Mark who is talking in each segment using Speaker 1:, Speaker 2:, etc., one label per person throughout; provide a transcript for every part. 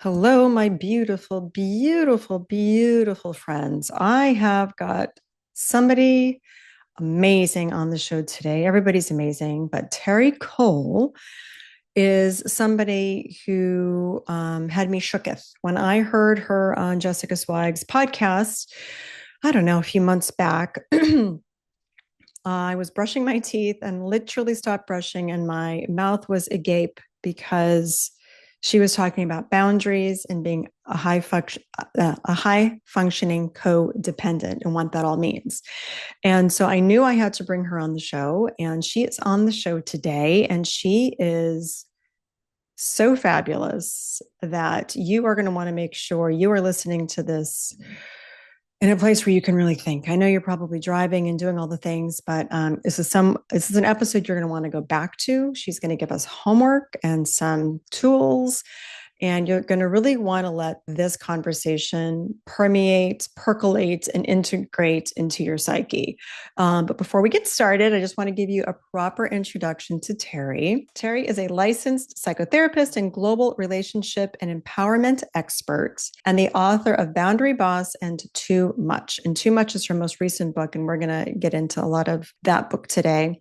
Speaker 1: Hello, my beautiful, beautiful, beautiful friends. I have got somebody amazing on the show today. Everybody's amazing, but Terri Cole is somebody who had me shooketh when I heard her on Jessica Swag's podcast. I don't know, a few months back. I was brushing my teeth and literally stopped brushing, and my mouth was agape because she was talking about boundaries and being a high functioning codependent and what that all means. And so I knew I had to bring her on the show, and she is on the show today, and she is so fabulous that you are going to want to make sure you are listening to this in a place where you can really think. I know you're probably driving and doing all the things, but this is an episode you're going to want to go back to. She's going to give us homework and some tools, and you're going to really want to let this conversation permeate, percolate, and integrate into your psyche. But before we get started, I just want to give you a proper introduction to Terri. Terri is a licensed psychotherapist and global relationship and empowerment expert, and the author of Boundary Boss and Too Much. And Too Much is her most recent book, and we're going to get into a lot of that book today.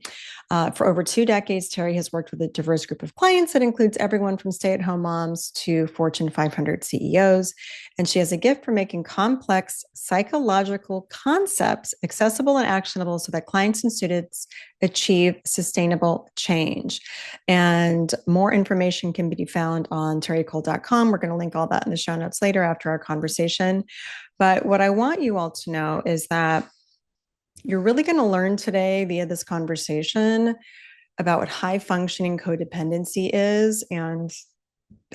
Speaker 1: For over 2 decades, Terri has worked with a diverse group of clients that includes everyone from stay-at-home moms to Fortune 500 CEOs. And she has a gift for making complex psychological concepts accessible and actionable so that clients and students achieve sustainable change. And more information can be found on terricole.com. We're going to link all that in the show notes later after our conversation. But what I want you all to know is that you're really going to learn today via this conversation about what high functioning codependency is. And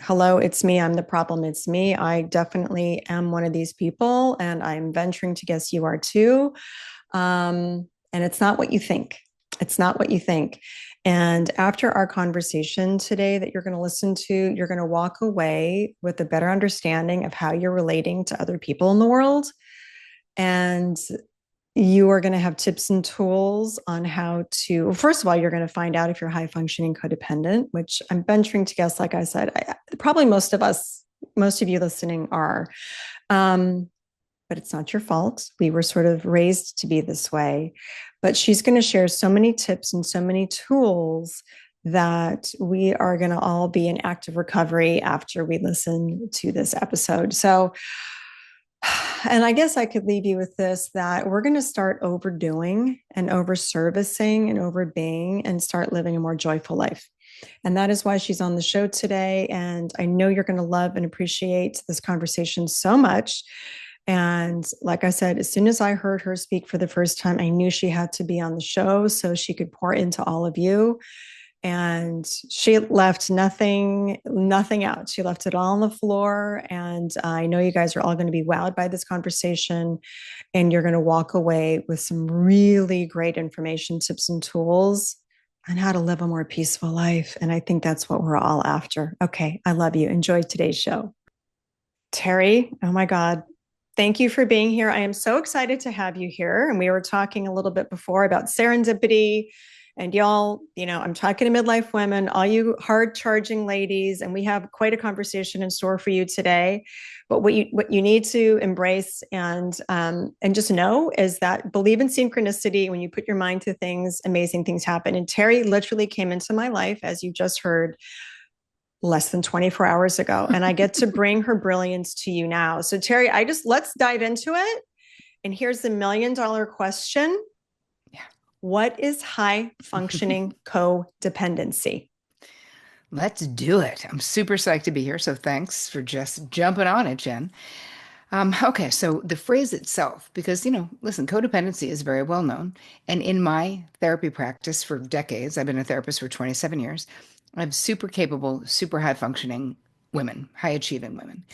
Speaker 1: hello, it's me. I'm the problem. It's me. I definitely am one of these people, and I'm venturing to guess you are too. And it's not what you think. It's not what you think. And after our conversation today that you're going to listen to, you're going to walk away with a better understanding of how you're relating to other people in the world. And you are going to have tips and tools on how to, well, first of all, you're going to find out if you're high functioning codependent, which I'm venturing to guess, like I said, probably most of you listening are. But it's not your fault. We were sort of raised to be this way. But she's going to share so many tips and so many tools that we are going to all be in active recovery after we listen to this episode. So, and I guess I could leave you with this, that we're going to start overdoing and over servicing and over being and start living a more joyful life. And that is why she's on the show today. And I know you're going to love and appreciate this conversation so much. And like I said, as soon as I heard her speak for the first time, I knew she had to be on the show so she could pour into all of you. And she left nothing out. She left it all on the floor. And I know you guys are all going to be wowed by this conversation, and you're going to walk away with some really great information, tips, and tools on how to live a more peaceful life. And I think that's what we're all after. Okay. I love you. Enjoy today's show. Terri, oh my God. Thank you for being here. I am so excited to have you here. And we were talking a little bit before about serendipity. And y'all, I'm talking to midlife women, all you hard charging ladies, and we have quite a conversation in store for you today. But what you need to embrace and just know is that believe in synchronicity. When you put your mind to things, amazing things happen. And Terri literally came into my life, as you just heard, less than 24 hours ago. And I get to bring her brilliance to you now. So Terri, let's dive into it. And here's the $1,000,000 question.
Speaker 2: Yeah.
Speaker 1: What is high functioning codependency?
Speaker 2: Let's do it. I'm super psyched to be here. So thanks for just jumping on it, Jen. Okay, so the phrase itself, because, listen, codependency is very well known. And in my therapy practice for decades, I've been a therapist for 27 years. I have super capable, super high functioning women, high achieving women.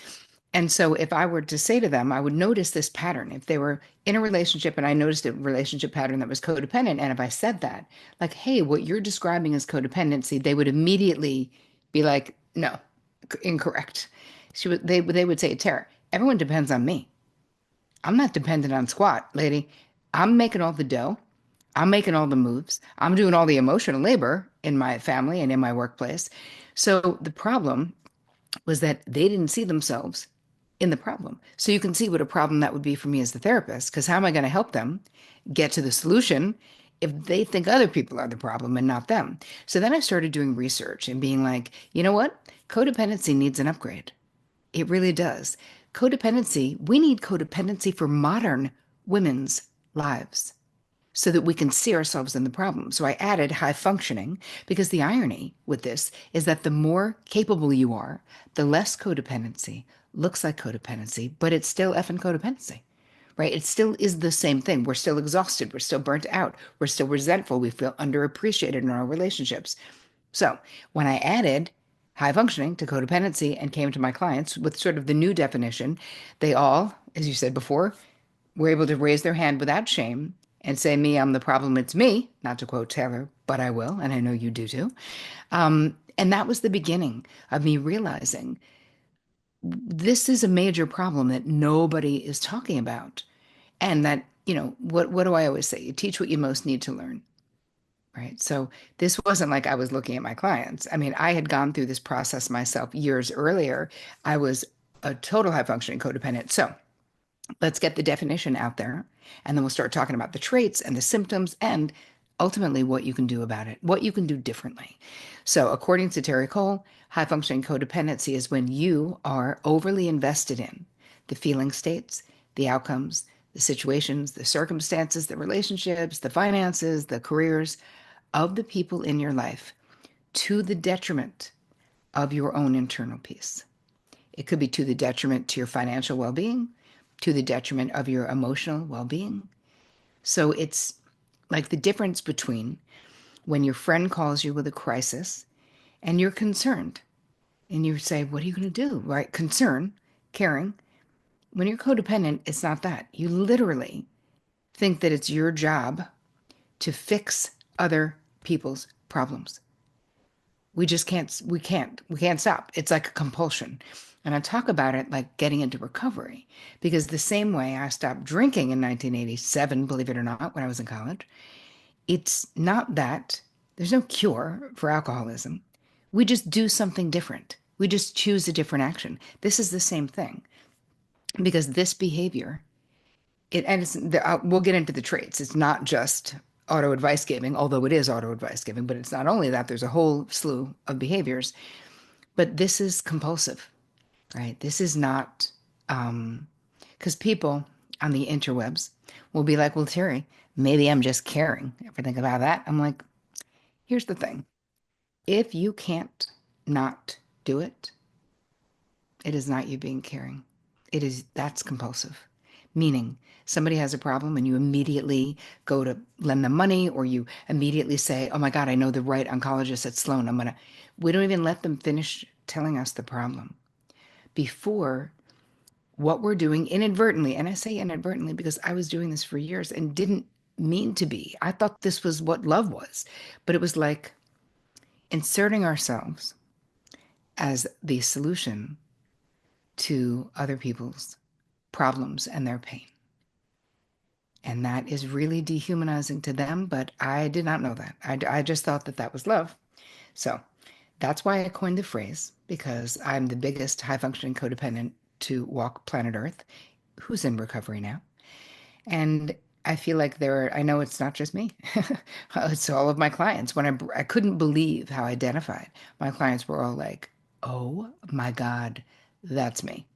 Speaker 2: And so if I were to say to them, I would notice this pattern. If they were in a relationship and I noticed a relationship pattern that was codependent, and if I said that, like, hey, what you're describing as codependency, they would immediately be like, no, incorrect. They would say, Tara, everyone depends on me. I'm not dependent on squat, lady. I'm making all the dough. I'm making all the moves. I'm doing all the emotional labor in my family and in my workplace. So the problem was that they didn't see themselves in the problem. So you can see what a problem that would be for me as the therapist, because how am I going to help them get to the solution if they think other people are the problem and not them? So then I started doing research and being like, you know what? Codependency needs an upgrade. It really does. Codependency, we need codependency for modern women's lives so that we can see ourselves in the problem. So I added high functioning because the irony with this is that the more capable you are, the less codependency looks like codependency, but it's still effing codependency, right? It still is the same thing. We're still exhausted. We're still burnt out. We're still resentful. We feel underappreciated in our relationships. So when I added high functioning to codependency and came to my clients with sort of the new definition, they all, as you said before, were able to raise their hand without shame and say, me, I'm the problem, it's me, not to quote Taylor, but I will, and I know you do too. And that was the beginning of me realizing this is a major problem that nobody is talking about. And that, what do I always say? You teach what you most need to learn. Right. So this wasn't like I was looking at my clients. I mean, I had gone through this process myself years earlier. I was a total high functioning codependent. So let's get the definition out there. And then we'll start talking about the traits and the symptoms and ultimately what you can do about it, what you can do differently. So, according to Terry Cole, high functioning codependency is when you are overly invested in the feeling states, the outcomes, the situations, the circumstances, the relationships, the finances, the careers of the people in your life to the detriment of your own internal peace. It could be to the detriment to your financial well being, to the detriment of your emotional well being. So it's like the difference between when your friend calls you with a crisis and you're concerned and you say, what are you going to do? Right? Concern, caring. When you're codependent, it's not that. You literally think that it's your job to fix other people's problems. We can't stop. It's like a compulsion. And I talk about it like getting into recovery because the same way I stopped drinking in 1987, believe it or not, when I was in college, it's not that there's no cure for alcoholism. We just do something different. We just choose a different action. This is the same thing because this behavior, we'll get into the traits. It's not just auto advice giving, although it is auto advice giving, but it's not only that, there's a whole slew of behaviors. But this is compulsive, right? This is not, because people on the interwebs will be like, well, Terri, maybe I'm just caring. Ever think about that? I'm like, here's the thing. If you can't not do it, it is not you being caring. That's compulsive. Meaning somebody has a problem and you immediately go to lend them money or you immediately say, oh my God, I know the right oncologist at Sloan. We don't even let them finish telling us the problem before what we're doing inadvertently. And I say inadvertently because I was doing this for years and didn't mean to be. I thought this was what love was, but it was like inserting ourselves as the solution to other people's problems and their pain. And that is really dehumanizing to them, but I did not know that. I just thought that that was love. So that's why I coined the phrase, because I'm the biggest high functioning codependent to walk planet Earth, who's in recovery now. And I feel like I know it's not just me. It's all of my clients. When I couldn't believe how identified my clients were all like, oh my God, that's me.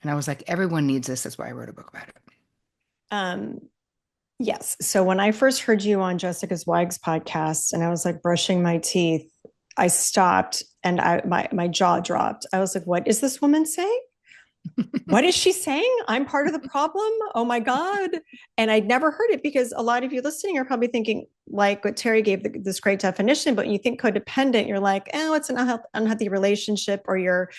Speaker 2: And I was like, everyone needs this. That's why I wrote a book about it.
Speaker 1: Um, yes. So when I first heard you on Jessica Zweig's podcast and I was like brushing my teeth, I stopped and my jaw dropped. I was like, what is this woman saying? What is she saying? I'm part of the problem. Oh my God. And I'd never heard it because a lot of you listening are probably thinking, like what Terri gave this great definition, but when you think codependent, you're like, oh, it's an unhealthy relationship, or you're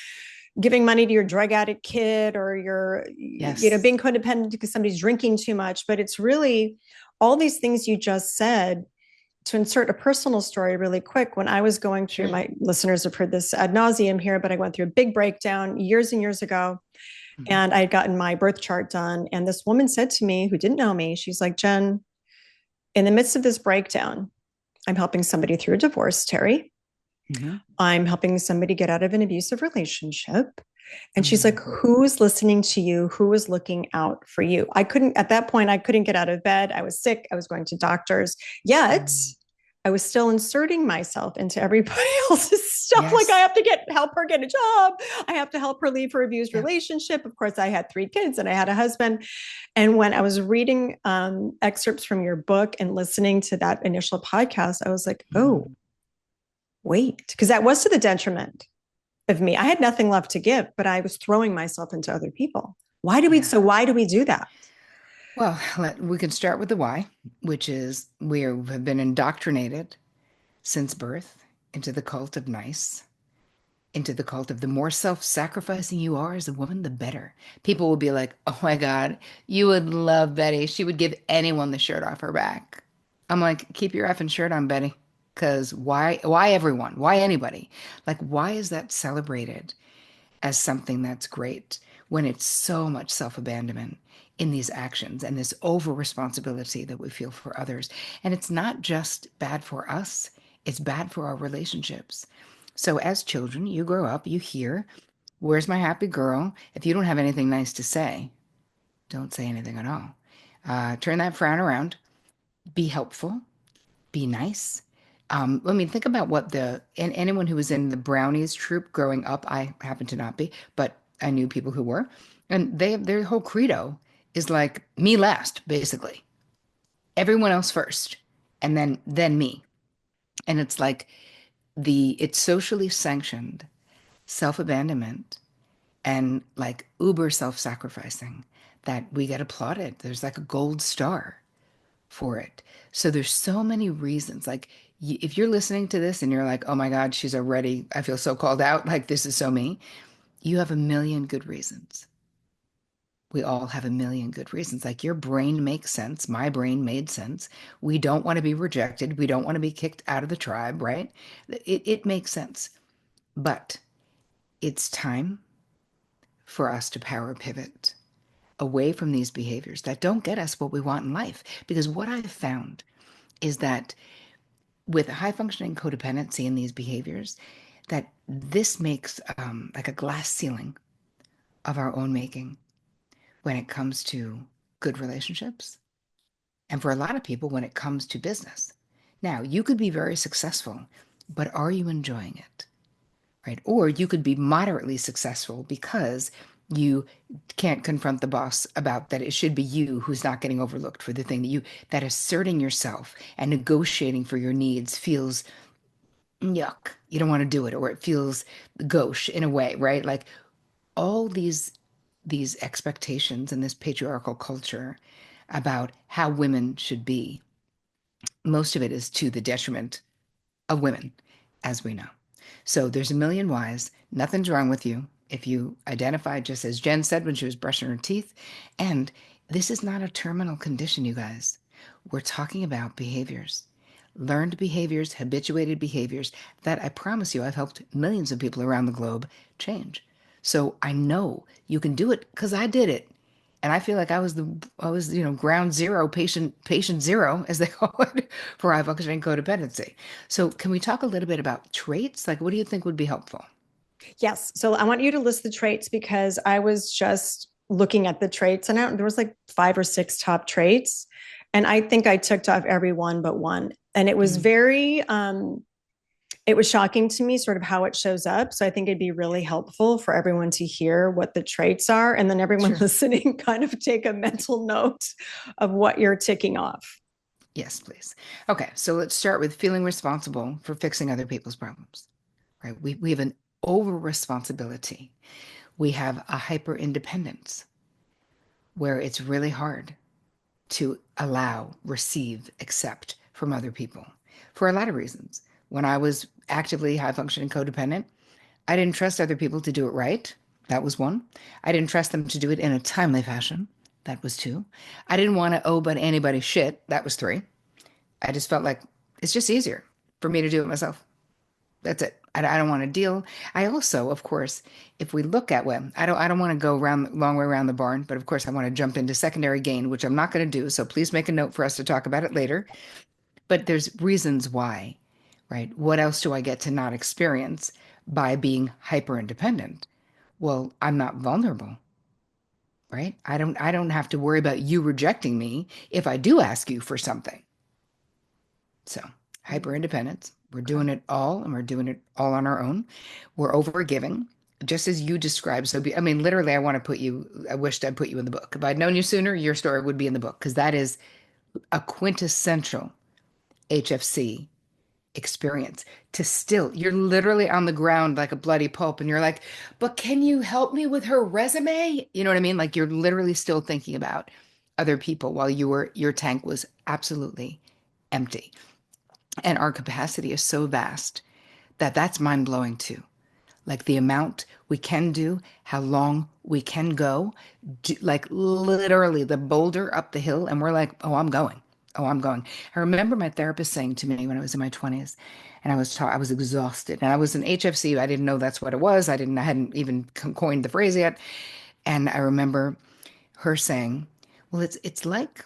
Speaker 1: giving money to your drug addict kid, or you're,
Speaker 2: Yes.
Speaker 1: being codependent because somebody's drinking too much. But it's really all these things you just said. To insert a personal story really quick, when I was going through,
Speaker 2: Sure.
Speaker 1: my listeners have heard this ad nauseum here, but I went through a big breakdown years and years ago,
Speaker 2: Mhm.
Speaker 1: and I had gotten my birth chart done. And this woman said to me, who didn't know me, she's like, Jen, in the midst of this breakdown, I'm helping somebody through a divorce, Terri.
Speaker 2: Hmm.
Speaker 1: I'm helping somebody get out of an abusive relationship. And she's like,
Speaker 2: Hmm.
Speaker 1: who's listening to you? Who is looking out for you? I couldn't, at that point, I couldn't get out of bed. I was sick. I was going to doctors. Yet
Speaker 2: Hmm.
Speaker 1: I was still inserting myself into everybody else's stuff. Like I
Speaker 2: Yes.
Speaker 1: have to help her get a job. I have to help her leave her abused
Speaker 2: Yeah.
Speaker 1: relationship. Of course, I had 3 kids and I had a husband. And when I was reading excerpts from your book and listening to that initial podcast, I was like, oh,
Speaker 2: Mhm.
Speaker 1: wait, because that was to the detriment of me. I had nothing left to give, but I was throwing myself into other people.
Speaker 2: Yeah.
Speaker 1: Why do we do that?
Speaker 2: Well, we can start with the why, which is have been indoctrinated since birth into the cult of nice, into the cult of the more self-sacrificing you are as a woman, the better. People will be like, oh my God, you would love Betty. She would give anyone the shirt off her back. I'm like, keep your effing shirt on, Betty. Because why everyone? Why anybody? Like, why is that celebrated as something that's great when it's so much self-abandonment in these actions and this over responsibility that we feel for others? And it's not just bad for us, it's bad for our relationships. So as children, you grow up, you hear, where's my happy girl? If you don't have anything nice to say, don't say anything at all. Turn that frown around, be helpful, be nice. I mean, think about what and anyone who was in the Brownies troupe growing up. I happen to not be, but I knew people who were, and their whole credo is like me last, basically. Everyone else first, and then me. And it's like it's socially sanctioned self-abandonment and like uber self-sacrificing that we get applauded. There's like a gold star for it. So there's so many reasons. Like if you're listening to this and you're like, "Oh my God, she's already I feel so called out, like this is so me." You have a million good reasons. We all have a million good reasons. Like your brain makes sense, my brain made sense. We don't want to be rejected. We don't want to be kicked out of the tribe, right? It makes sense. But it's time for us to power pivot away from these behaviors that don't get us what we want in life. Because what I've found is that with high functioning codependency in these behaviors, that this makes like a glass ceiling of our own making when it comes to good relationships. And for a lot of people, when it comes to business. Now, you could be very successful, but are you enjoying it? Right? Or you could be moderately successful because you can't confront the boss about that it should be you who's not getting overlooked for the thing that asserting yourself and negotiating for your needs feels yuck. You don't want to do it, or it feels gauche in a way, right? Like all these expectations in this patriarchal culture about how women should be, most of it is to the detriment of women, as we know. So there's a million whys. Nothing's wrong with you if you identify just as Jen said when she was brushing her teeth. And this is not a terminal condition, you guys. We're talking about behaviors, learned behaviors, habituated behaviors that I promise you I've helped millions of people around the globe change. So I know you can do it because I did it. And I feel like I was ground zero, patient zero, as they call it, for high functioning codependency. So can we talk a little bit about traits? Like, what do you think would be helpful?
Speaker 1: Yes. So I want you to list the traits because I was just looking at the traits and there was like 5 or 6 top traits. And I think I ticked off every one but one. And
Speaker 2: Mm,
Speaker 1: it was shocking to me sort of how it shows up. So I think it'd be really helpful for everyone to hear what the traits are. And then everyone
Speaker 2: sure.
Speaker 1: listening kind of take a mental note of what you're ticking off.
Speaker 2: Yes, please. Okay, so let's start with feeling responsible for fixing other people's problems, right? We have an over responsibility. We have a hyper independence where it's really hard to allow, receive, accept from other people for a lot of reasons. When I was actively high functioning codependent, I didn't trust other people to do it right. That was one. I didn't trust them to do it in a timely fashion. That was two. I didn't want to owe but anybody shit. That was three. I just felt like it's just easier for me to do it myself. That's it. I don't want to deal. I also, of course, if we look at well, I don't want to go around long way around the barn, but of course I want to jump into secondary gain, which I'm not going to do. So please make a note for us to talk about it later. But there's reasons why right? What else do I get to not experience by being hyper independent? Well, I'm not vulnerable, right? I don't have to worry about you rejecting me if I do ask you for something. So, hyper
Speaker 1: Mm,
Speaker 2: independence. We're
Speaker 1: okay.
Speaker 2: doing it all and we're doing it all on our own. We're over giving, just as you described. So, I mean, literally, I want to put you, I wished I'd put you in the book. If I'd known you sooner, your story would be in the book because that is a quintessential HFC experience. To still, you're literally on the ground like a bloody pulp and you're like, but can you help me with her resume? You know what I mean? Like you're literally still thinking about other people while your tank was absolutely empty. And our capacity is so vast that that's mind blowing too. Like the amount we can do, how long we can go, like literally the boulder up the hill. And we're like, oh, I'm going. Oh, I'm going. I remember my therapist saying to me when I was in my 20s and I was exhausted and I was an HFC. I didn't know that's what it was. I hadn't even coined the phrase yet. And I remember her saying, "Well, it's like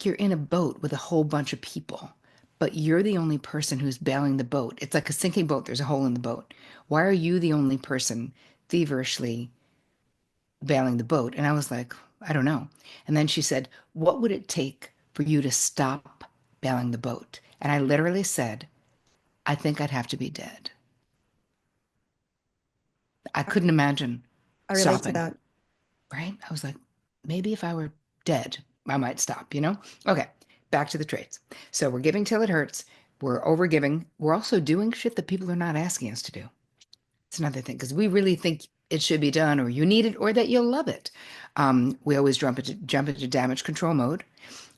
Speaker 2: you're in a boat with a whole bunch of people, but you're the only person who's bailing the boat. It's like a sinking boat. There's a hole in the boat. Why are you the only person feverishly bailing the boat?" And I was like, "I don't know." And then she said, "What would it take for you to stop bailing the boat?" And I literally said, "I think I'd have to be dead." I
Speaker 1: I,
Speaker 2: couldn't imagine
Speaker 1: I relate to
Speaker 2: stopping.
Speaker 1: that.
Speaker 2: Right? I was like, maybe if I were dead, I might stop, you know? Okay, back to the traits. So we're giving till it hurts. We're over giving. We're also doing shit that people are not asking us to do. It's another thing because we really think it should be done or you need it or that you'll love it. We always jump into damage control mode.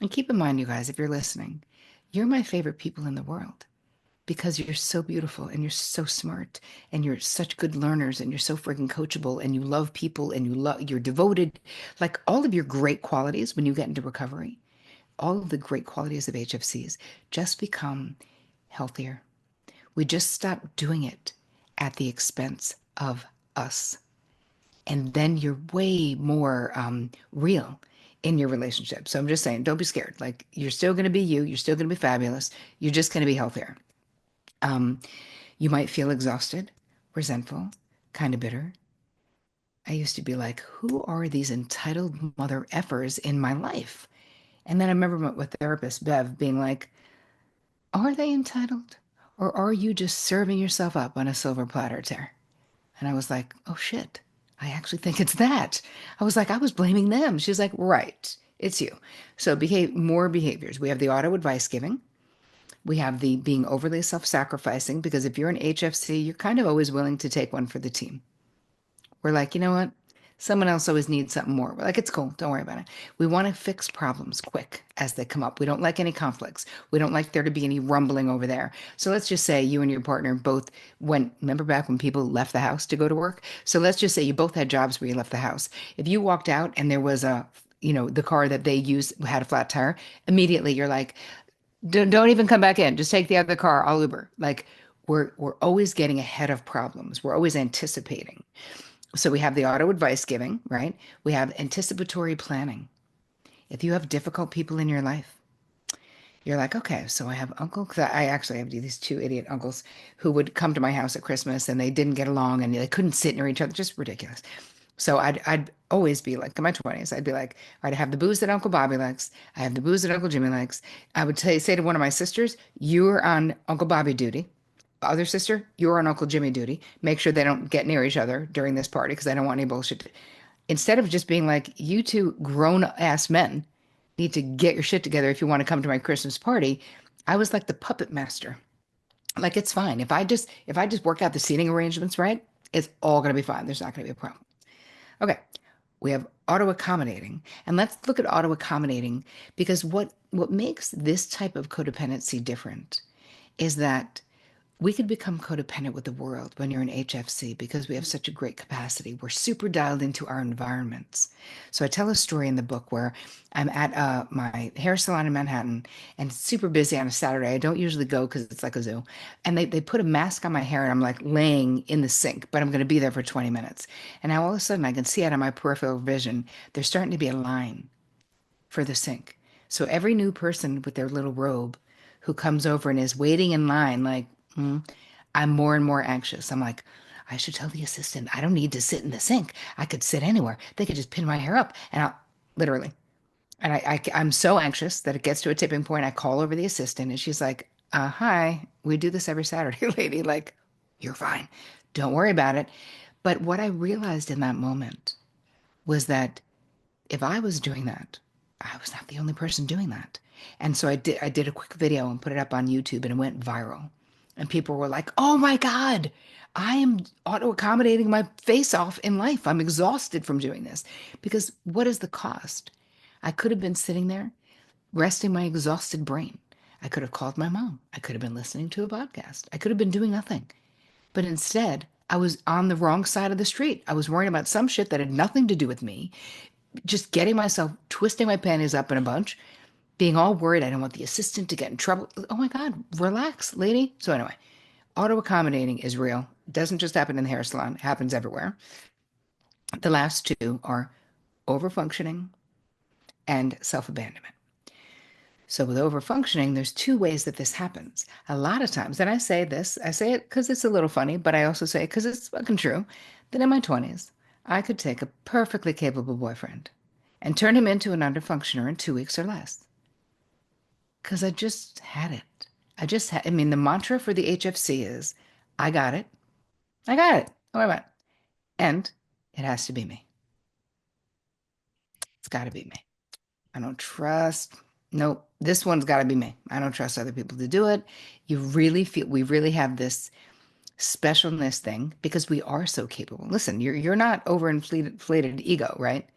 Speaker 2: And keep in mind, you guys, if you're listening, you're my favorite people in the world because you're so beautiful and you're so smart and you're such good learners and you're so freaking coachable and you love people and you're devoted, like all of your great qualities when you get into recovery, all of the great qualities of HFCs just become healthier. We just stop doing it at the expense of us. And then you're way more real in your relationship. So I'm just saying, don't be scared. Like you're still going to be you. You're still going to be fabulous. You're just going to be healthier. Um, You might feel exhausted, resentful, kind of bitter. I used to be like, who are these entitled mother effers in my life? And then I remember with therapist Bev being like, are they entitled? Or are you just serving yourself up on a silver platter, Ter? And I was like, oh shit, I actually think it's that. I was like, I was blaming them. She's like, right, it's you. So behave more behaviors. We have the auto advice giving. We have the being overly self-sacrificing because if you're an HFC, you're kind of always willing to take one for the team. We're like, you know what? Someone else always needs something more. We're like, it's cool. Don't worry about it. We want to fix problems quick as they come up. We don't like any conflicts. We don't like there to be any rumbling over there. So let's just say you and your partner both went, remember back when people left the house to go to work? So let's just say you both had jobs where you left the house. If you walked out and there was the car that they used had a flat tire, immediately you're like, don't even come back in. Just take the other car. I'll Uber. Like we're always getting ahead of problems. We're always anticipating. So we have the auto advice giving, right? We have anticipatory planning. If you have difficult people in your life, you're like, okay, so I have uncle, because I actually have these two idiot uncles who would come to my house at Christmas and they didn't get along and they couldn't sit near each other, just ridiculous. So I'd always be like, in my 20s, I'd be like, all right, I have the booze that Uncle Bobby likes. I have the booze that Uncle Jimmy likes. I would say to one of my sisters, you're on Uncle Bobby duty. Other sister, you're on Uncle Jimmy duty. Make sure they don't get near each other during this party because I don't want any bullshit. Instead of just being like, you two grown ass men need to get your shit together if you want to come to my Christmas party, I was like the puppet master. Like it's fine. If I just work out the seating arrangements right, it's all gonna be fine. There's not gonna be a problem. Okay. We have auto accommodating. And let's look at auto accommodating because what makes this type of codependency different is that we could become codependent with the world when you're in HFC because we have such a great capacity. We're super dialed into our environments. So I tell a story in the book where I'm at my hair salon in Manhattan and it's super busy on a Saturday. I don't usually go because it's like a zoo. And they put a mask on my hair and I'm like laying in the sink, but I'm going to be there for 20 minutes. And now all of a sudden I can see out of my peripheral vision, there's starting to be a line for the sink. So every new person with their little robe who comes over and is waiting in line, like Mm. I'm more and more anxious. I'm like, I should tell the assistant I don't need to sit in the sink. I could sit anywhere. They could just pin my hair up and I'll literally. And I'm so anxious that it gets to a tipping point. I call over the assistant and she's like, hi, we do this every Saturday, lady. Like, you're fine. Don't worry about it. But what I realized in that moment was that if I was doing that, I was not the only person doing that. And so I did a quick video and put it up on YouTube and it went viral. And people were like, "Oh my God, I am auto accommodating my face off in life. I'm exhausted from doing this." Because what is the cost? I could have been sitting there resting my exhausted brain. I could have called my mom. I could have been listening to a podcast. I could have been doing nothing. But instead, I was on the wrong side of the street. I was worrying about some shit that had nothing to do with me, just getting myself, twisting my panties up in a bunch, being all worried I don't want the assistant to get in trouble. Oh my God, relax, lady. So, anyway, auto accommodating is real. It doesn't just happen in the hair salon, it happens everywhere. The last two are overfunctioning and self abandonment. So, with overfunctioning, there's two ways that this happens. A lot of times, and I say this, I say it because it's a little funny, but I also say it because it's fucking true, that in my 20s, I could take a perfectly capable boyfriend and turn him into an underfunctioner in 2 weeks or less. Because I just had it. I mean, the mantra for the HFC is, I got it. I got it. Don't worry about it. And it has to be me. It's got to be me. I don't trust. Nope. This one's got to be me. I don't trust other people to do it. We really have this specialness thing because we are so capable. Listen, you're not overinflated ego, right?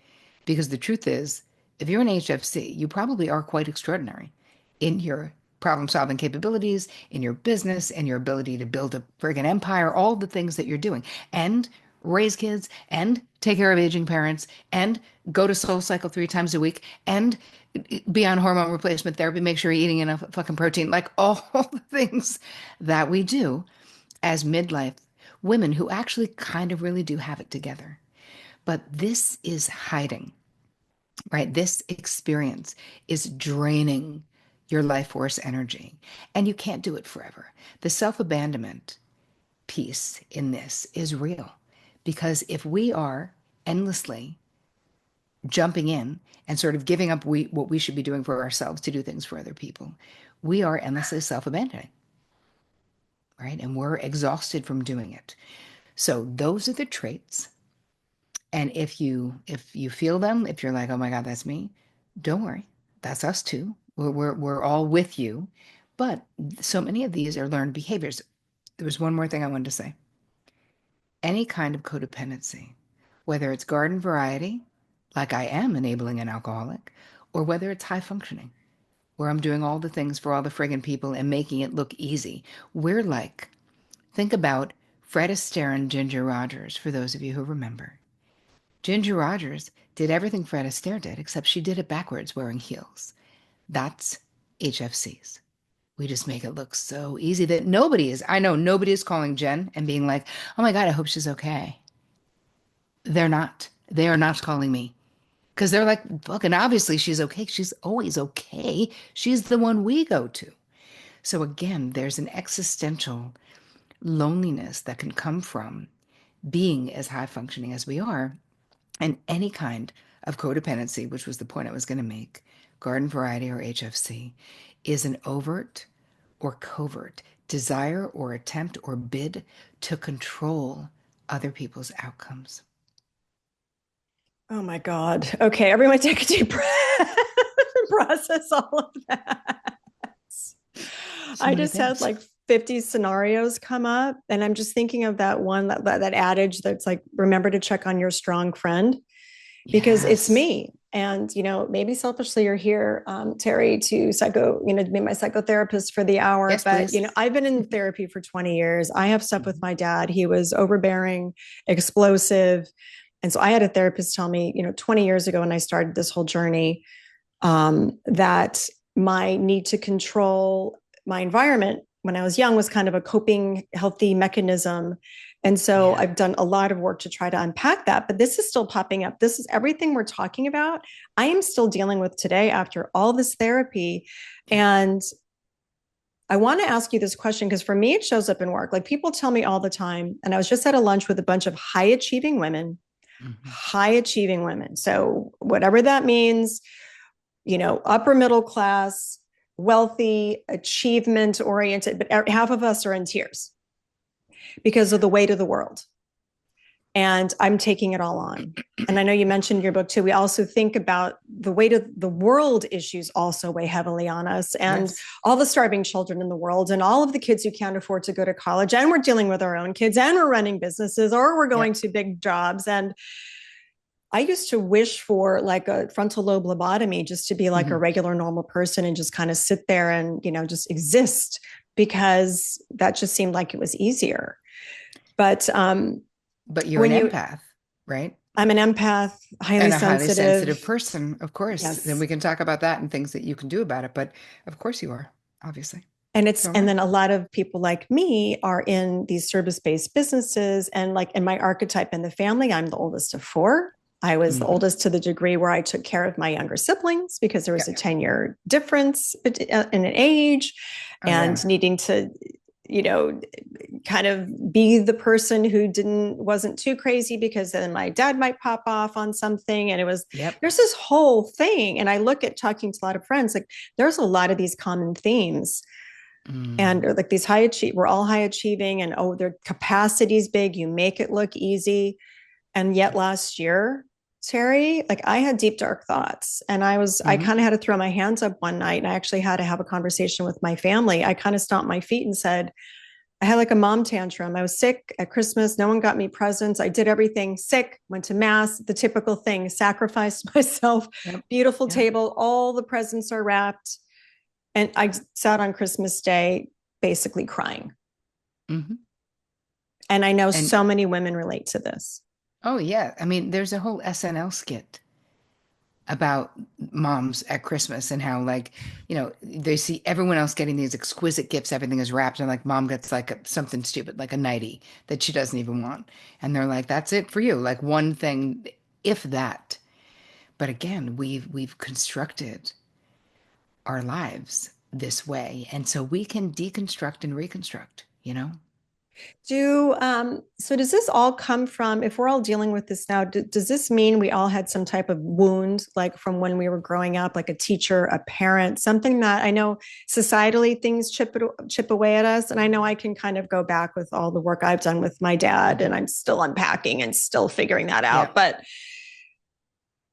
Speaker 2: Because the truth is, if you're an HFC, you probably are quite extraordinary in your problem solving capabilities, in your business, and your ability to build a friggin' empire, all the things that you're doing, and raise kids, and take care of aging parents, and go to Soul Cycle 3 times a week, and be on hormone replacement therapy, make sure you're eating enough fucking protein, like all the things that we do as midlife women who actually kind of really do have it together. But this is hiding, right? This experience is draining your life force energy, and you can't do it forever. The self abandonment piece in this is real because if we are endlessly jumping in and sort of giving up what we should be doing for ourselves to do things for other people, we are endlessly self abandoning, right? And we're exhausted from doing it. So those are the traits. And if you feel them, if you're like, oh my God, that's me, don't worry. That's us too. We're all with you. But so many of these are learned behaviors. There was one more thing I wanted to say. Any kind of codependency, whether it's garden variety, like I am enabling an alcoholic, or whether it's high functioning, where I'm doing all the things for all the friggin' people and making it look easy. We're like, think about Fred Astaire and Ginger Rogers, for those of you who remember. Ginger Rogers did everything Fred Astaire did, except she did it backwards wearing heels. That's HFCs. We just make it look so easy that I know nobody is calling Jen and being like, oh my God, I hope she's okay. They're not. They are not calling me because they're like, fucking obviously she's okay. She's always okay. She's the one we go to. So again, there's an existential loneliness that can come from being as high functioning as we are. And any kind of codependency, which was the point I was going to make, garden variety or HFC, is an overt or covert desire or attempt or bid to control other people's outcomes.
Speaker 1: Oh my God. Okay, everyone take a deep breath and process all of that.
Speaker 2: So
Speaker 1: I
Speaker 2: many
Speaker 1: just had
Speaker 2: things.
Speaker 1: like 50 scenarios come up, and I'm just thinking of that one, that adage that's like, remember to check on your strong friend, because it's
Speaker 2: Yes.
Speaker 1: me. And, maybe selfishly you're here, Terri, to to be my psychotherapist for the hour.
Speaker 2: Yes,
Speaker 1: But,
Speaker 2: please.
Speaker 1: I've been in therapy for 20 years. I have stuff with
Speaker 2: Mhm.
Speaker 1: my dad. He was overbearing, explosive. And so I had a therapist tell me, 20 years ago when I started this whole journey, that my need to control my environment when I was young was kind of a coping, healthy mechanism. And so
Speaker 2: Yeah.
Speaker 1: I've done a lot of work to try to unpack that, but this is still popping up. This is everything we're talking about. I am still dealing with today after all this therapy.
Speaker 2: Yeah.
Speaker 1: And I want to ask you this question because for me, it shows up in work. Like people tell me all the time, and I was just at a lunch with a bunch of
Speaker 2: Hmm.
Speaker 1: high achieving women. So, whatever that means, upper middle class, wealthy, achievement oriented, but half of us are in tears because of the weight of the world. And I'm taking it all on. And I know you mentioned in your book too, we also think about the weight of the world issues also weigh heavily on us, and
Speaker 2: Yes.
Speaker 1: all the starving children in the world and all of the kids who can't afford to go to college. And we're dealing with our own kids and we're running businesses or we're going
Speaker 2: Yep.
Speaker 1: to big jobs. And I used to wish for like a frontal lobe lobotomy just to be like a
Speaker 2: Hmm.
Speaker 1: regular normal person and just kind of sit there and, just exist because that just seemed like it was easier. But
Speaker 2: But you're an
Speaker 1: when you
Speaker 2: empath, right?
Speaker 1: I'm an empath, highly
Speaker 2: And a highly
Speaker 1: sensitive.
Speaker 2: sensitive person, of course. Then
Speaker 1: Yes.
Speaker 2: we can talk about that and things that you can do about it. But of course you are, obviously. So am
Speaker 1: And
Speaker 2: I.
Speaker 1: then a lot of people like me are in these service-based businesses. And like in my archetype in the family, I'm the oldest of four. I was the
Speaker 2: Hmm.
Speaker 1: oldest to the degree where I took care of my younger siblings because there was a
Speaker 2: Yep.
Speaker 1: 10-year difference in an age
Speaker 2: Oh yeah.
Speaker 1: and needing to, you know, kind of be the person who wasn't too crazy because then my dad might pop off on something. And
Speaker 2: Yep.
Speaker 1: there's this whole thing. And I look at talking to a lot of friends, like there's a lot of these common themes and
Speaker 2: Mm.
Speaker 1: like these we're all high achieving and their capacity is big, you make it look easy. And yet last year, Terry, like I had deep dark thoughts and I
Speaker 2: Hmm.
Speaker 1: kind of had to throw my hands up one night and I actually had to have a conversation with my family. I kind of stomped my feet and said, I had like a mom tantrum. I was sick at Christmas. No one got me presents. I did everything sick, went to mass, the typical thing, sacrificed myself,
Speaker 2: Yep.
Speaker 1: beautiful
Speaker 2: Yep.
Speaker 1: table, all the presents are wrapped. And I sat on Christmas Day basically crying.
Speaker 2: Hmm.
Speaker 1: And I know
Speaker 2: And
Speaker 1: so many women relate to this.
Speaker 2: oh yeah, I mean, there's a whole SNL skit about moms at Christmas and how like, they see everyone else getting these exquisite gifts, everything is wrapped, and like mom gets like something stupid, like a nightie that she doesn't even want. And they're like, that's it for you, like one thing, if that. But again, we've constructed our lives this way. And so we can deconstruct and reconstruct.
Speaker 1: So does this all come from, if we're all dealing with this now, does this mean we all had some type of wound, like from when we were growing up, like a teacher, a parent, something that I know societally things chip away at us? And I know I can kind of go back with all the work I've done with my dad, and
Speaker 2: Hmm.
Speaker 1: I'm still unpacking and still figuring that
Speaker 2: Yeah.
Speaker 1: out.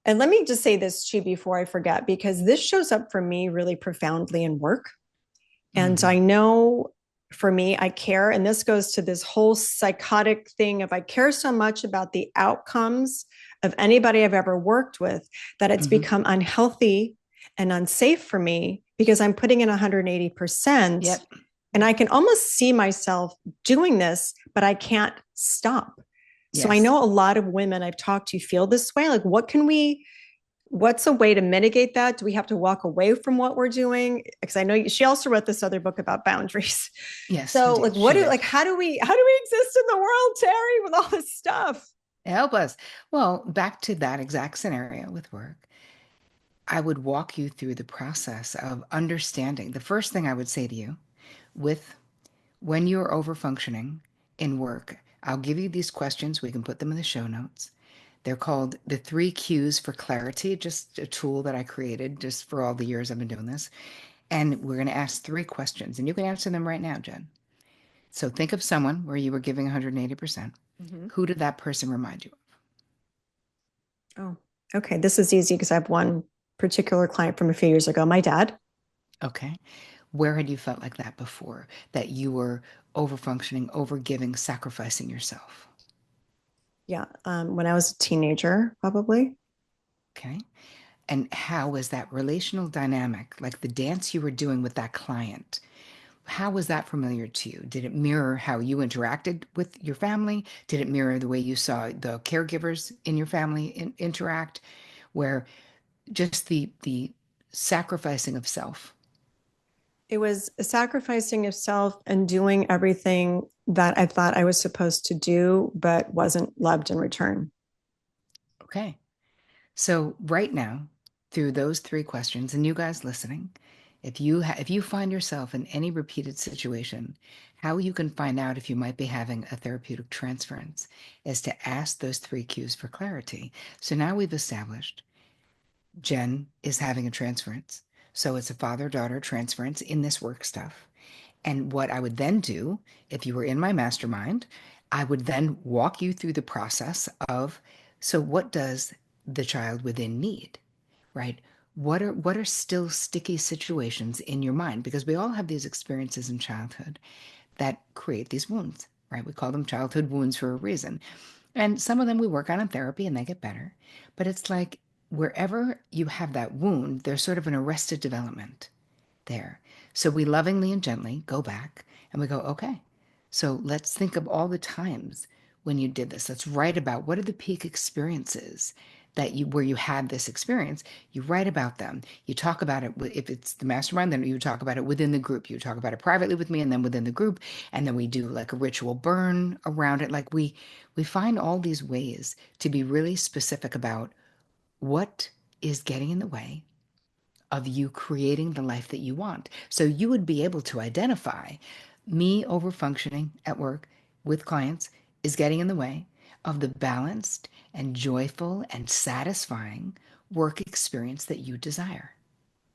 Speaker 1: And let me just say this too before I forget, because this shows up for me really profoundly in work. And
Speaker 2: Hmm.
Speaker 1: I know for me, I care. And this goes to this whole psychotic thing of I care so much about the outcomes of anybody I've ever worked with that it's
Speaker 2: Hmm.
Speaker 1: become unhealthy and unsafe for me because I'm putting in 180%.
Speaker 2: Yep.
Speaker 1: And
Speaker 2: Yep.
Speaker 1: I can almost see myself doing this, but I can't stop. So I
Speaker 2: Yes.
Speaker 1: know a lot of women I've talked to feel this way. Like, what's a way to mitigate that? Do we have to walk away from what we're doing? Because I know she also wrote this other book about boundaries.
Speaker 2: Yes,
Speaker 1: So like
Speaker 2: indeed. She did.
Speaker 1: how do we exist in the world, Terry, with all this stuff?
Speaker 2: Help us. Well, back to that exact scenario with work. I would walk you through the process of understanding. The first thing I would say to you with when you're over functioning in work, I'll give you these questions. We can put them in the show notes. They're called the 3 Qs for clarity, just a tool that I created just for all the years I've been doing this. And we're going to ask 3 questions, and you can answer them right now, Jen. So think of someone where you were giving 180%.
Speaker 1: Mm-hmm.
Speaker 2: Who did that person remind you
Speaker 1: Oh, okay. This is easy because I have one particular client from a few years ago. My dad.
Speaker 2: of? Okay. Where had you felt like that before? That you were over functioning, over giving, sacrificing yourself?
Speaker 1: Yeah. When I was a teenager, probably.
Speaker 2: Okay. And how was that relational dynamic, like the dance you were doing with that client? How was that familiar to you? Did it mirror how you interacted with your family? Did it mirror the way you saw the caregivers in your family interact? Where just the sacrificing of self.
Speaker 1: It was a sacrificing of self and doing everything that I thought I was supposed to do, but wasn't loved in return.
Speaker 2: Okay. So right now, through those 3 questions, and you guys listening, if you find yourself in any repeated situation, how you can find out if you might be having a therapeutic transference is to ask those three cues for clarity. So now we've established Jen is having a transference. So it's a father-daughter transference in this work stuff. And what I would then do, if you were in my mastermind, I would then walk you through the process of, so what does the child within need, right? What are still sticky situations in your mind? Because we all have these experiences in childhood that create these wounds, right? We call them childhood wounds for a reason. And some of them we work on in therapy and they get better. But it's like wherever you have that wound, there's sort of an arrested development there. So we lovingly and gently go back and we go, okay, so let's think of all the times when you did this. Let's write about what are the peak experiences that you where you had this experience. You write about them. You talk about it. If it's the mastermind, then you talk about it within the group. You talk about it privately with me and then within the group. And then we do like a ritual burn around it. Like we find all these ways to be really specific about what is getting in the way of you creating the life that you want. So you would be able to identify me over functioning at work with clients is getting in the way of the balanced and joyful and satisfying work experience that you desire.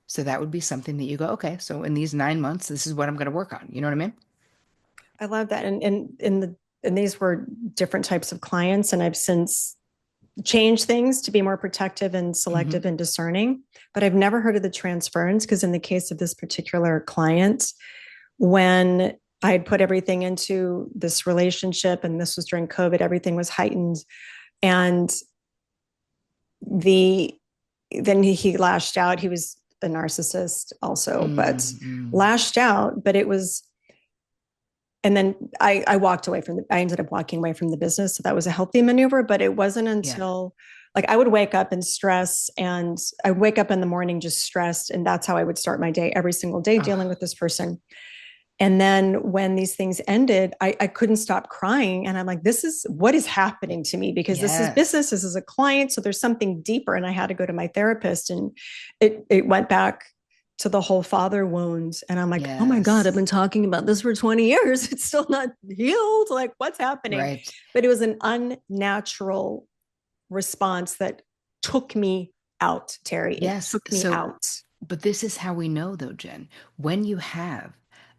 Speaker 2: So that would be something that you go, okay, so in these 9 months, this is what I'm going to work on. You know what I mean?
Speaker 1: I love that. And these were different types of clients, and I've since changed things to be more protective and
Speaker 2: Mm-hmm.
Speaker 1: selective and discerning. But I've never heard of the transference because in the case of this particular client, when I had put everything into this relationship, and this was during COVID, everything was heightened, and the then he lashed out. He was a narcissist also, but
Speaker 2: Mm-hmm.
Speaker 1: lashed out. But it was, and then I walked away from the, I ended up walking away from the business. So that was a healthy maneuver, but it wasn't
Speaker 2: Yeah.
Speaker 1: until like I would wake up and stress, and I wake up in the morning just stressed. And that's how I would start my day every single day dealing
Speaker 2: Oh,
Speaker 1: with this person. And then when these things ended, I couldn't stop crying. And I'm like, this is what is happening to me because this is business.
Speaker 2: yes.
Speaker 1: This is a client. So there's something deeper. And I had to go to my therapist, and it went back to the whole father wounds. And I'm like, oh my God, I've
Speaker 2: Yes.
Speaker 1: been talking about this for 20 years. It's still not healed. Like, what's happening?
Speaker 2: Right.
Speaker 1: But it was an unnatural response that took me out, Terri. It
Speaker 2: Yes.
Speaker 1: took me
Speaker 2: So,
Speaker 1: out.
Speaker 2: but this is how we know, though, Jen, when you have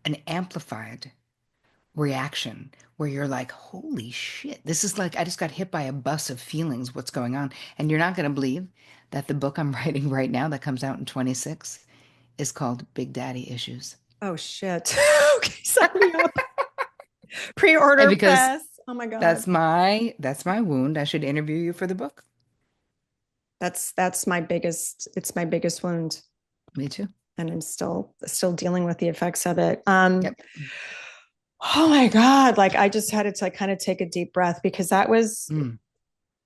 Speaker 2: an amplified reaction where you're like, holy shit, this is like, I just got hit by a bus of feelings. What's going on? And you're not going to believe that the book I'm writing right now that comes out in 26 is called Big Daddy Issues.
Speaker 1: Oh, shit. Okay, sign me up.
Speaker 2: And
Speaker 1: Pre-order
Speaker 2: because
Speaker 1: press. Oh my God.
Speaker 2: that's my wound, I should interview you for the book.
Speaker 1: That's my biggest, it's my biggest wound.
Speaker 2: Me too.
Speaker 1: And I'm still dealing with the effects of it.
Speaker 2: Yep.
Speaker 1: Oh my God. Like I just had to kind of take a deep breath because that was
Speaker 2: Mm,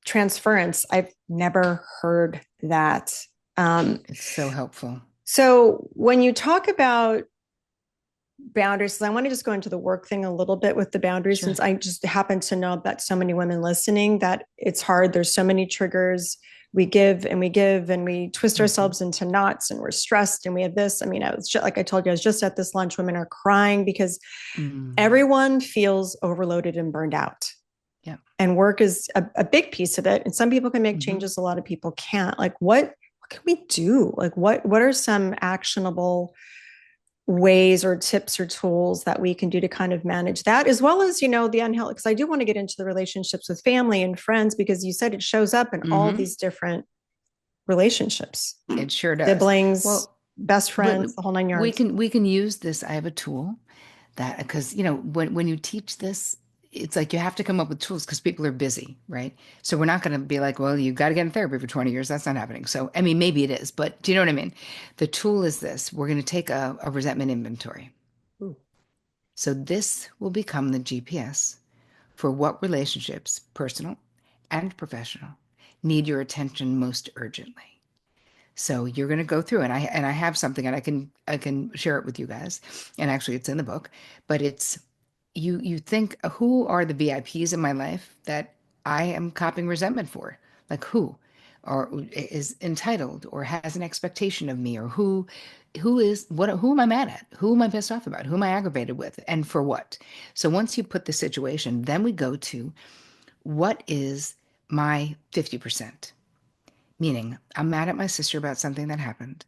Speaker 1: transference. I've never heard that. Um,
Speaker 2: it's so helpful.
Speaker 1: so when you talk about boundaries, I want to just go into the work thing a little bit with the boundaries,
Speaker 2: Sure.
Speaker 1: since I just happen to know that so many women listening that it's hard. There's so many triggers. We give and we give and we twist
Speaker 2: Hmm.
Speaker 1: ourselves into knots, and we're stressed and we have this. I mean, I was just, like I told you, I was just at this lunch. Women are crying because
Speaker 2: Mm,
Speaker 1: everyone feels overloaded and burned out.
Speaker 2: yep.
Speaker 1: And work is a big piece of it. And some people can make
Speaker 2: Hmm.
Speaker 1: changes, a lot of people can't. Like what can we do? Like what are some actionable ways or tips or tools that we can do to kind of manage that, as well as the unhealthy, because I do want to get into the relationships with family and friends, because you said it shows up in all
Speaker 2: Hmm.
Speaker 1: these different relationships,
Speaker 2: It sure does.
Speaker 1: siblings,
Speaker 2: Well,
Speaker 1: best
Speaker 2: but
Speaker 1: friends, the whole nine
Speaker 2: we
Speaker 1: yards.
Speaker 2: can use this. I have a tool that because when you teach this, it's like you have to come up with tools because people are busy, right? So we're not going to be like, well, you got to get in therapy for 20 years. That's not happening. So I mean, maybe it is, but do you know what I mean? The tool is this. We're going to take a resentment inventory.
Speaker 1: Ooh.
Speaker 2: So this will become the GPS for what relationships, personal and professional, need your attention most urgently. So you're going to go through and I have something and I can share it with you guys. And actually it's in the book, but it's you think who are the VIPs in my life that I am copying resentment for? Like who? or is entitled or has an expectation of me, or who am I mad at? Who am I pissed off about? Who am I aggravated with? And for what? So once you put the situation, then we go to what is my 50%? Meaning, I'm mad at my sister about something that happened.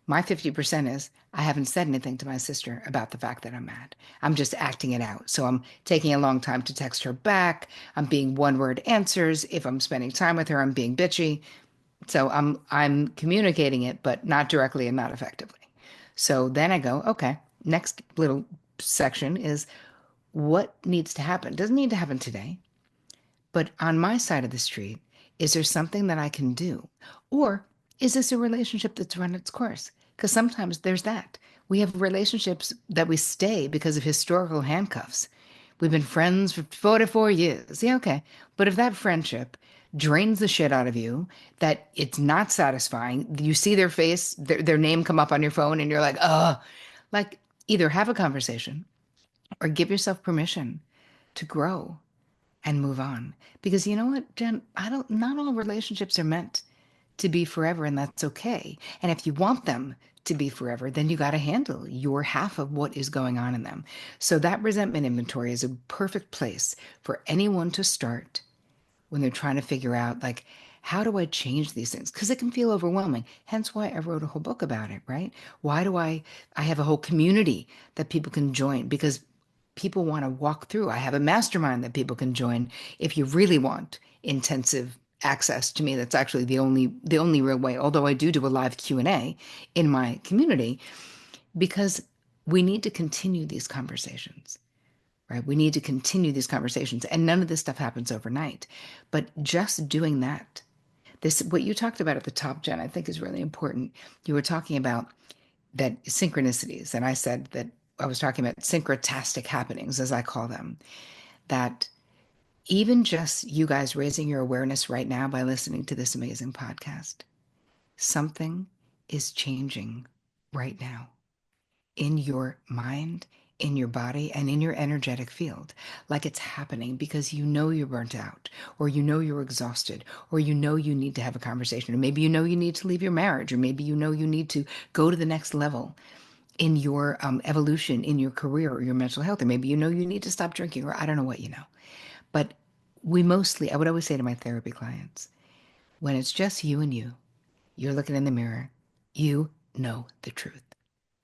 Speaker 2: My 50% is I haven't said anything to my sister about the fact that I'm mad. I'm just acting it out. So I'm taking a long time to text her back. I'm being one word answers. If I'm spending time with her, I'm being bitchy. So I'm communicating it, but not directly and not effectively. So then I go, okay, next little section is what needs to happen. Doesn't need to happen today. But on my side of the street, is there something that I can do? Or is this a relationship that's run its course? Because sometimes there's that. We have relationships that we stay because of historical handcuffs. We've been friends for 44 years. Yeah, okay. But if that friendship drains the shit out of you, that it's not satisfying, you see their face, their name come up on your phone, and you're like, oh, like either have a conversation or give yourself permission to grow and move on. Because you know what, Jen? Not all relationships are meant to be forever, and that's okay. And if you want them to be forever, then you got to handle your half of what is going on in them. So that resentment inventory is a perfect place for anyone to start when they're trying to figure out, like, how do I change these things? Because it can feel overwhelming. Hence why I wrote a whole book about it, right? Why do I have a whole community that people can join? Because people want to walk through. I have a mastermind that people can join if you really want intensive access to me. That's actually the only real way. Although I do a live Q&A in my community, because we need to continue these conversations, right? We need to continue these conversations, and none of this stuff happens overnight. But just doing that, this what you talked about at the top, Jen, I think is really important. You were talking about that synchronicities, and I said that I was talking about synchrotastic happenings, as I call them, that even just you guys raising your awareness right now by listening to this amazing podcast, something is changing right now in your mind, in your body, and in your energetic field. Like it's happening because you know you're burnt out, or you know you're exhausted, or you know you need to have a conversation, or maybe you know you need to leave your marriage, or maybe you know you need to go to the next level in your evolution, in your career, or your mental health, or maybe you know you need to stop drinking, or I don't know what you know. But I would always say to my therapy clients, when it's just you and you're looking in the mirror, you know the truth,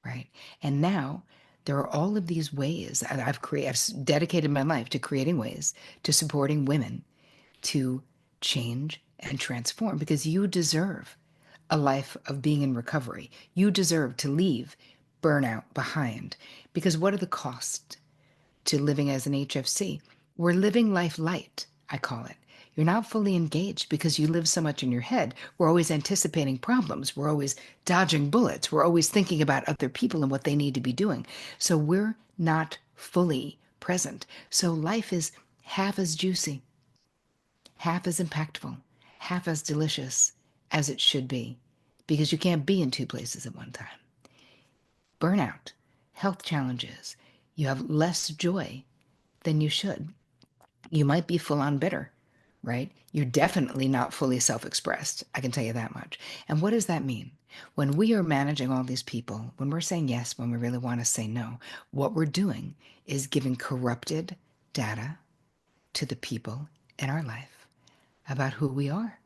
Speaker 2: right? And now there are all of these ways that I've dedicated my life to creating ways to supporting women to change and transform, because you deserve a life of being in recovery. You deserve to leave burnout behind, because what are the costs to living as an HFC? We're living life light, I call it. You're not fully engaged because you live so much in your head. We're always anticipating problems. We're always dodging bullets. We're always thinking about other people and what they need to be doing. So we're not fully present. So life is half as juicy, half as impactful, half as delicious as it should be, because you can't be in two places at one time. Burnout, health challenges, you have less joy than you should. You might be full on bitter, right? You're definitely not fully self expressed. I can tell you that much. And what does that mean? When we are managing all these people, when we're saying yes, when we really want to say no, what we're doing is giving corrupted data to the people in our life about who we are.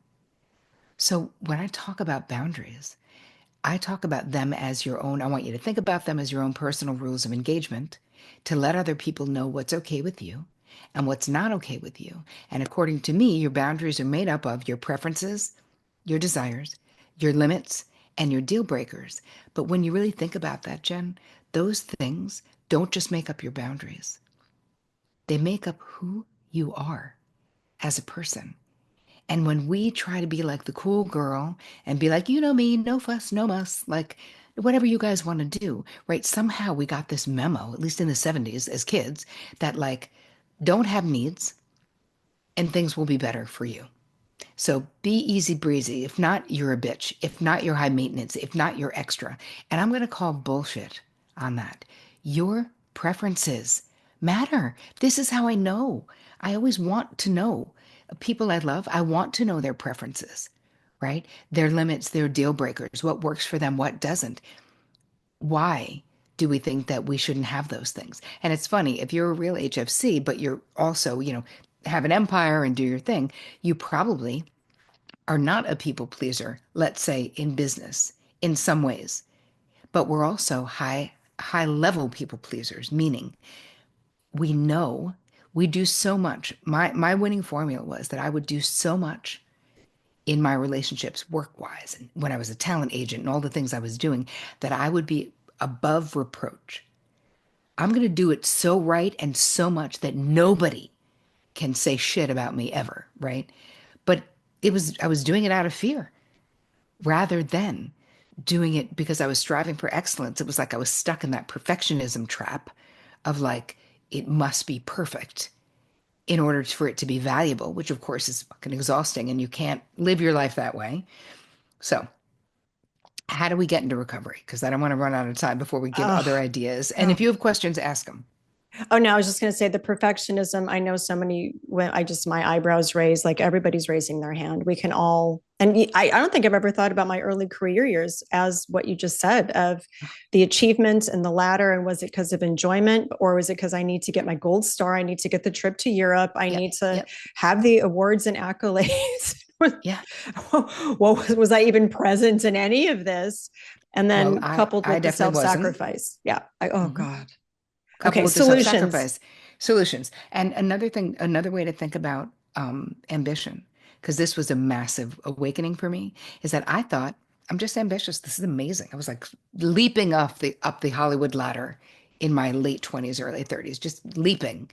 Speaker 2: So when I talk about boundaries, I talk about them as your own. I want you to think about them as your own personal rules of engagement, to let other people know what's okay with you and what's not okay with you. And according to me, your boundaries are made up of your preferences, your desires, your limits, and your deal breakers. But when you really think about that, Jen, those things don't just make up your boundaries, they make up who you are as a person. And when we try to be like the cool girl and be like, you know me, no fuss, no muss, like whatever you guys want to do, right? Somehow we got this memo, at least in the 70s as kids, that like, don't have needs and things will be better for you. So be easy breezy. If not, you're a bitch. If not, you're high maintenance. If not, you're extra. And I'm going to call bullshit on that. Your preferences matter. This is how I know. I always want to know people I love. I want to know their preferences, right? Their limits, their deal breakers, what works for them, what doesn't. Why do we think that we shouldn't have those things? And it's funny, if you're a real HFC, but you're also, have an empire and do your thing, you probably are not a people pleaser, let's say in business, in some ways. But we're also high level people pleasers, meaning we know we do so much. My winning formula was that I would do so much in my relationships work wise and when I was a talent agent and all the things I was doing that I would be above reproach. I'm going to do it so right and so much that nobody can say shit about me ever, right? But I was doing it out of fear rather than doing it because I was striving for excellence. It was like I was stuck in that perfectionism trap of like, it must be perfect in order for it to be valuable, which of course is fucking exhausting and you can't live your life that way. So, how do we get into recovery? Because I don't want to run out of time before we give other
Speaker 1: Oh,
Speaker 2: ideas. And if
Speaker 1: oh.
Speaker 2: you have questions, ask them.
Speaker 1: Oh no, I was just going to say the perfectionism. I know so many when my eyebrows raise, like everybody's raising their hand. We can all, and I don't think I've ever thought about my early career years as what you just said of the achievements and the ladder. And was it because of enjoyment or was it because I need to get my gold star? I need to get the trip to Europe. I
Speaker 2: Yep.
Speaker 1: need to
Speaker 2: Yep.
Speaker 1: have the awards and accolades.
Speaker 2: Yeah.
Speaker 1: What was I even present in any of this? And
Speaker 2: Well,
Speaker 1: then
Speaker 2: I
Speaker 1: coupled
Speaker 2: I
Speaker 1: with the
Speaker 2: definitely wasn't.
Speaker 1: self-sacrifice. Yeah. Oh
Speaker 2: Mhm.
Speaker 1: God.
Speaker 2: Coupled
Speaker 1: Okay.
Speaker 2: with the
Speaker 1: Solutions.
Speaker 2: self-sacrifice solutions. And another thing, another way to think about ambition, because this was a massive awakening for me, is that I thought I'm just ambitious. This is amazing. I was like leaping up the Hollywood ladder in my late 20s, early 30s, just leaping.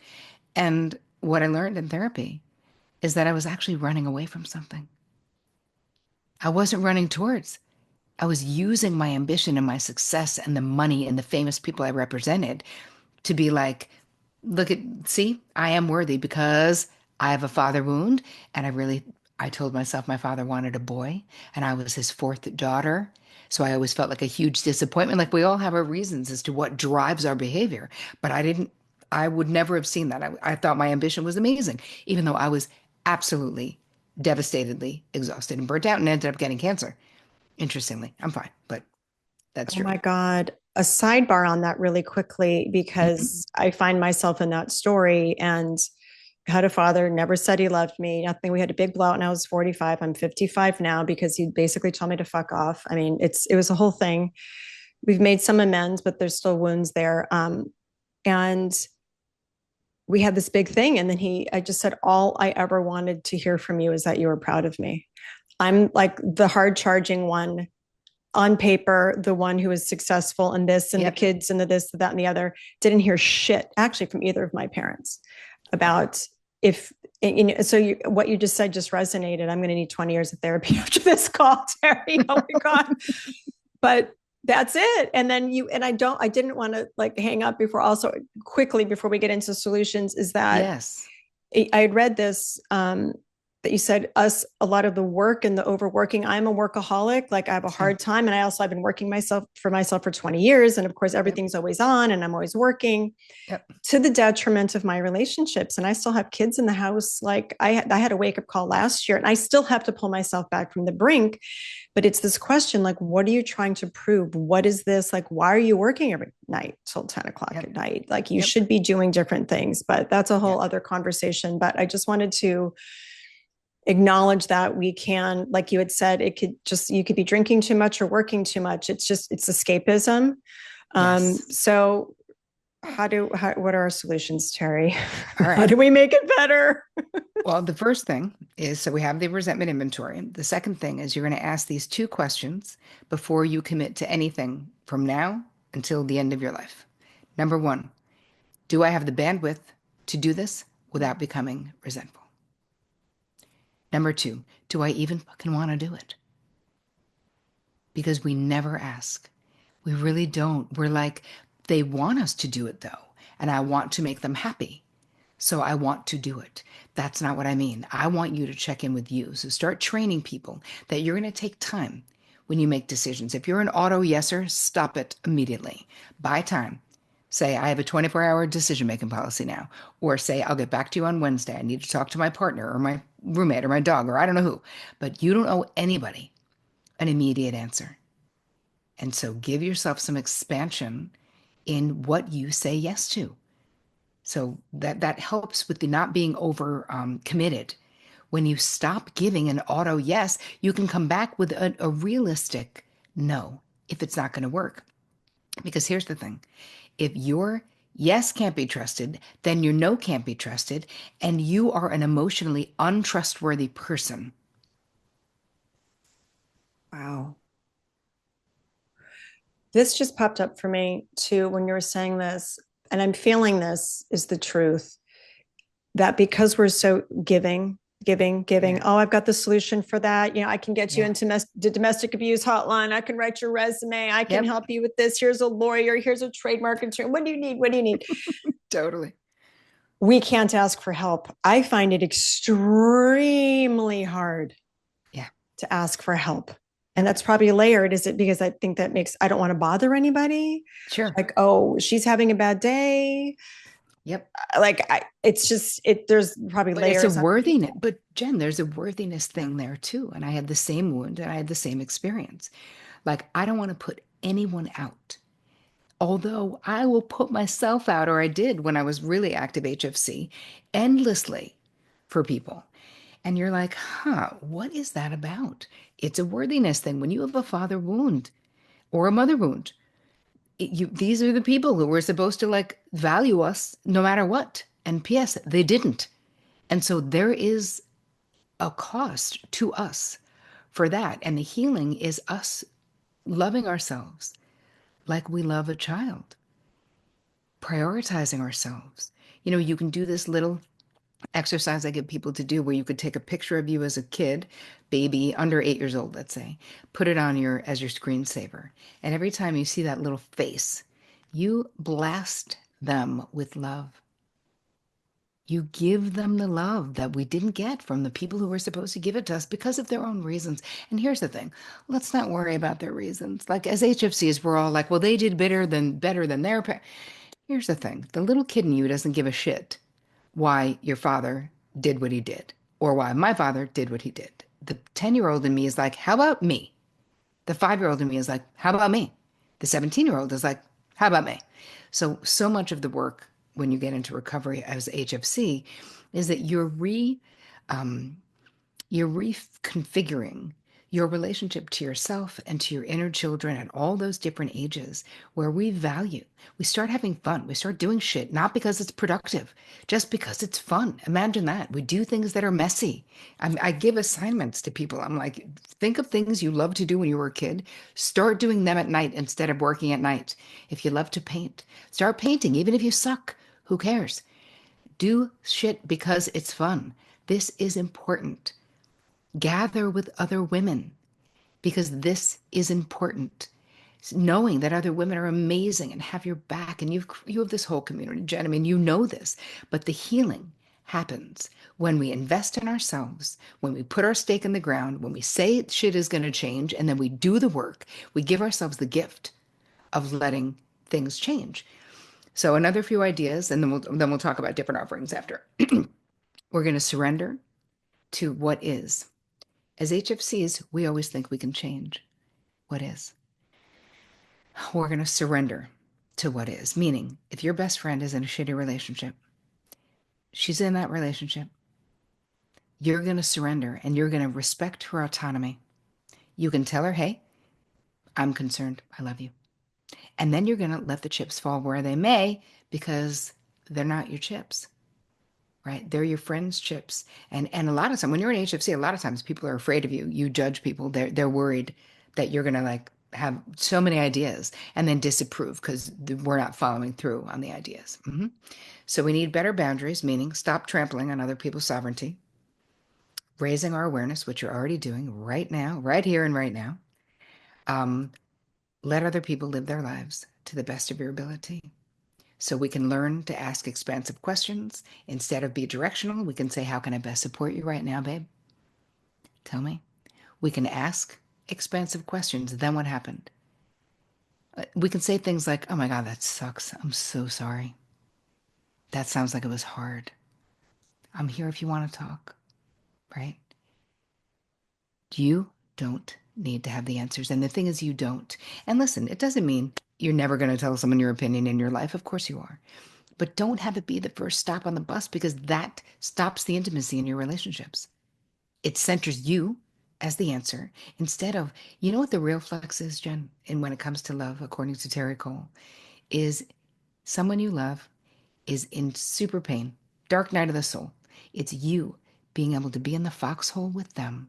Speaker 2: And what I learned in therapy is that I was actually running away from something. I wasn't running towards. I was using my ambition and my success and the money and the famous people I represented to be like, look at, see, I am worthy because I have a father wound. And I told myself my father wanted a boy and I was his fourth daughter. So I always felt like a huge disappointment. Like we all have our reasons as to what drives our behavior. But I would never have seen that. I thought my ambition was amazing, even though I was absolutely devastatedly exhausted and burnt out and ended up getting cancer. Interestingly, I'm fine, but that's
Speaker 1: Oh
Speaker 2: true.
Speaker 1: my God. A sidebar on that really quickly,
Speaker 2: Mhm.
Speaker 1: because I find myself in that story and had a father, never said he loved me, nothing. We had a big blowout when I was 45. I'm 55 now because he basically told me to fuck off. I mean, it was a whole thing. We've made some amends, but there's still wounds there. And we had this big thing. And then I just said, all I ever wanted to hear from you is that you were proud of me. I'm like the hard charging one on paper, the one who was successful in this and the
Speaker 2: Yep.
Speaker 1: kids and the this, the that, and the other, didn't hear shit actually from either of my parents
Speaker 2: Yep.
Speaker 1: about if so what you just said just resonated. I'm going to need 20 years of therapy after this call, Terri. Oh my God. But that's it. And then I didn't want to like hang up before also quickly before we get into solutions is that
Speaker 2: Yes.
Speaker 1: I had read this that you said us a lot of the work and the overworking. I'm a workaholic. Like I have a
Speaker 2: Same.
Speaker 1: hard time, and I also have been working myself for 20 years, and of course
Speaker 2: Yep.
Speaker 1: everything's always on, and I'm always working
Speaker 2: Yep.
Speaker 1: to the detriment of my relationships. And I still have kids in the house. Like I had a wake up call last year, and I still have to pull myself back from the brink. But it's this question like, what are you trying to prove? What is this? Like, why are you working every night till 10 o'clock
Speaker 2: Yep.
Speaker 1: at night? Like, you
Speaker 2: Yep.
Speaker 1: should be doing different things. But that's a whole
Speaker 2: Yep.
Speaker 1: other conversation. But I just wanted to acknowledge that we can, like you had said, you could be drinking too much or working too much. It's escapism.
Speaker 2: Yes.
Speaker 1: So, what are our solutions, Terri?
Speaker 2: All
Speaker 1: How
Speaker 2: right.
Speaker 1: do we make it better?
Speaker 2: Well, the first thing is so we have the resentment inventory. The second thing is you're going to ask these two questions before you commit to anything from now until the end of your life. Number one, do I have the bandwidth to do this without becoming resentful? Number two, do I even fucking want to do it? Because we never ask. We really don't. We're like, they want us to do it though, and I want to make them happy. So I want to do it. That's not what I mean. I want you to check in with you. So start training people that you're going to take time when you make decisions. If you're an auto yeser, stop it immediately. Buy time. Say, I have a 24-hour decision making policy now. Or say, I'll get back to you on Wednesday. I need to talk to my partner or roommate or my dog or I don't know who, but you don't owe anybody an immediate answer. And so give yourself some expansion in what you say yes to. So that helps with the not being over committed. When you stop giving an auto yes, you can come back with a realistic no if it's not going to work. Because here's the thing, if your yes can't be trusted, then your no can't be trusted, and you are an emotionally untrustworthy person.
Speaker 1: Wow. This just popped up for me too when you were saying this, and I'm feeling this is the truth that because we're so giving,
Speaker 2: Yeah.
Speaker 1: oh, I've got the solution for that. I can get you
Speaker 2: Yeah.
Speaker 1: into the domestic abuse hotline. I can write your resume. I can
Speaker 2: Yep.
Speaker 1: help you with this. Here's a lawyer. Here's a trademark attorney. What do you need? What do you need?
Speaker 2: Totally.
Speaker 1: We can't ask for help. I find it extremely hard
Speaker 2: Yeah.
Speaker 1: to ask for help. And
Speaker 2: Yep.
Speaker 1: that's probably layered. Is it because I think that makes, I don't want to bother anybody?
Speaker 2: Sure.
Speaker 1: Like, oh, she's having a bad day.
Speaker 2: Yep.
Speaker 1: It's just, there's probably
Speaker 2: But it's a
Speaker 1: layers underneath
Speaker 2: worthiness.
Speaker 1: that.
Speaker 2: But Jen, there's a worthiness
Speaker 1: Yeah.
Speaker 2: thing there too. And I had the same wound and I had the same experience. Like, I don't want to put anyone out. Although I will put myself out, or I did when I was really active HFC, endlessly for people. And you're like, huh, what is that about? It's a worthiness thing. When you have a father wound or a mother wound, these are the people who were supposed to like value us no matter what. And P.S., they didn't. And so there is a cost to us for that. And the healing is us loving ourselves like we love a child, prioritizing ourselves. You can do this little exercise I get people to do where you could take a picture of you as a kid, baby, under 8 years old, let's say, put it on your as your screensaver. And every time you see that little face, you blast them with love. You give them the love that we didn't get from the people who were supposed to give it to us because of their own reasons. And here's the thing, let's not worry about their reasons. Like as HFCs, we're all like, well, they did better than their parents. Here's the thing, the little kid in you doesn't give a shit why your father did what he did or why my father did what he did. The 10-year-old in me is like, how about me? The 5-year-old in me is like, how about me? The 17-year-old is like, how about me? So much of the work when you get into recovery as HFC is that you're reconfiguring your relationship to yourself and to your inner children at all those different ages where we start having fun. We start doing shit, not because it's productive, just because it's fun. Imagine that. We do things that are messy. I give assignments to people. I'm like, think of things you loved to do when you were a kid. Start doing them at night instead of working at night. If you love to paint, start painting, even if you suck. Who cares? Do shit because it's fun. This is important. Gather with other women because this is important. Knowing that other women are amazing and have your back, and you have this whole community, Jen. I mean, you know this, but the healing happens when we invest in ourselves, when we put our stake in the ground, when we say shit is going to change, and then we do the work. We give ourselves the gift of letting things change. So another few ideas, and then we'll talk about different offerings after. We're going to surrender to what is. As HFCs, we always think we can change what is. We're going to surrender to what is, meaning if your best friend is in a shitty relationship, she's in that relationship, you're going to surrender and you're going to respect her autonomy. You can tell her, hey, I'm concerned. I love you. And then you're going to let the chips fall where they may because they're not your chips. Right? They're your friends' chips. And a lot of times when you're in HFC, a lot of times people are afraid of you. You judge people. They're worried that you're gonna like have so many ideas and then disapprove because we're not following through on the ideas. So we need better boundaries, meaning stop trampling on other people's sovereignty, raising our awareness, which you're already doing right now, right here and right now. Um, let other people live their lives to the best of your ability. So we can learn to ask expansive questions. Instead of be directional, we can say, how can I best support you right now, babe? Tell me. We can ask expansive questions. Then what happened? We can say things like, oh my God, that sucks. I'm so sorry. That sounds like it was hard. I'm here if you want to talk, right? You don't need to have the answers. And the thing is, you don't. And listen, it doesn't mean you're never going to tell someone your opinion in your life. Of course you are. But don't have it be the first stop on the bus because that stops the intimacy in your relationships. It centers you as the answer instead of, you know what the real flex is, Jen? And when it comes to love, according to Terri Cole, is someone you love is in super pain, dark night of the soul. It's you being able to be in the foxhole with them